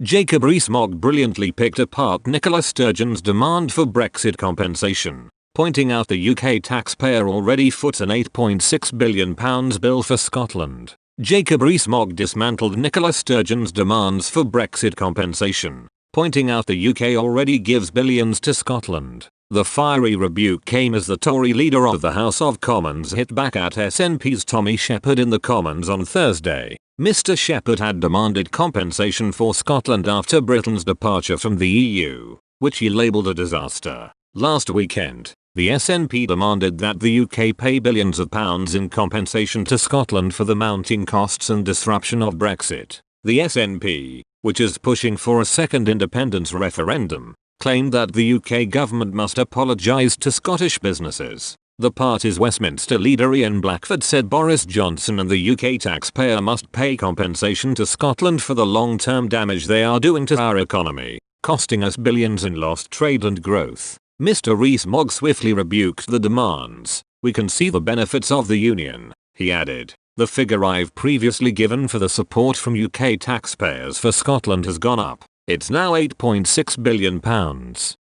Jacob Rees-Mogg brilliantly picked apart Nicola Sturgeon's demand for Brexit compensation, pointing out the UK taxpayer already foots an £8.6 billion bill for Scotland. Jacob Rees-Mogg dismantled Nicola Sturgeon's demands for Brexit compensation, pointing out the UK already gives billions to Scotland. The fiery rebuke came as the Tory leader of the House of Commons hit back at SNP's Tommy Shepherd in the Commons on Thursday. Mr. Shepherd had demanded compensation for Scotland after Britain's departure from the EU, which he labelled a disaster. Last weekend, the SNP demanded that the UK pay billions of pounds in compensation to Scotland for the mounting costs and disruption of Brexit. The SNP, which is pushing for a second independence referendum, claimed that the UK government must apologise to Scottish businesses. The party's Westminster leader Ian Blackford said Boris Johnson and the UK taxpayer must pay compensation to Scotland for the long-term damage they are doing to our economy, costing us billions in lost trade and growth. Mr. Rees-Mogg swiftly rebuked the demands. "We can see the benefits of the union," he added. "The figure I've previously given for the support from UK taxpayers for Scotland has gone up. It's now £8.6 billion.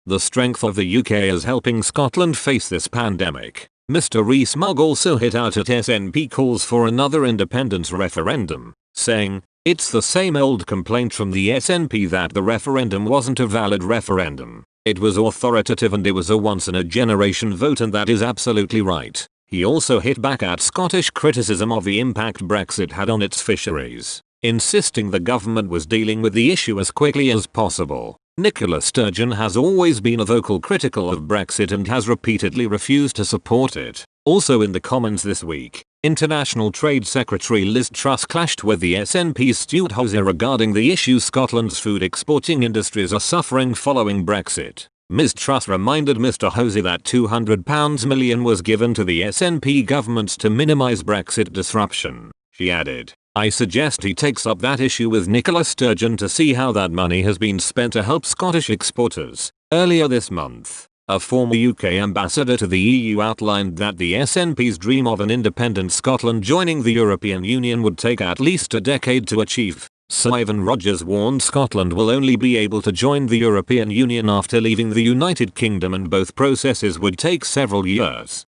The strength of the UK is helping Scotland face this pandemic." Mr. Rees-Mogg also hit out at SNP calls for another independence referendum, saying, "It's the same old complaint from the SNP that the referendum wasn't a valid referendum. It was authoritative and it was a once-in-a-generation vote, and that is absolutely right." He also hit back at Scottish criticism of the impact Brexit had on its fisheries, insisting the government was dealing with the issue as quickly as possible. Nicola Sturgeon has always been a vocal critic of Brexit and has repeatedly refused to support it. Also in the Commons this week, International Trade Secretary Liz Truss clashed with the SNP's Stuart Hosey regarding the issue Scotland's food exporting industries are suffering following Brexit. Ms. Truss reminded Mr. Hosey that £200 million was given to the SNP governments to minimise Brexit disruption. She added, "I suggest he takes up that issue with Nicola Sturgeon to see how that money has been spent to help Scottish exporters." Earlier this month, a former UK ambassador to the EU outlined that the SNP's dream of an independent Scotland joining the European Union would take at least a decade to achieve. Sir Ivan Rogers warned Scotland will only be able to join the European Union after leaving the United Kingdom, and both processes would take several years.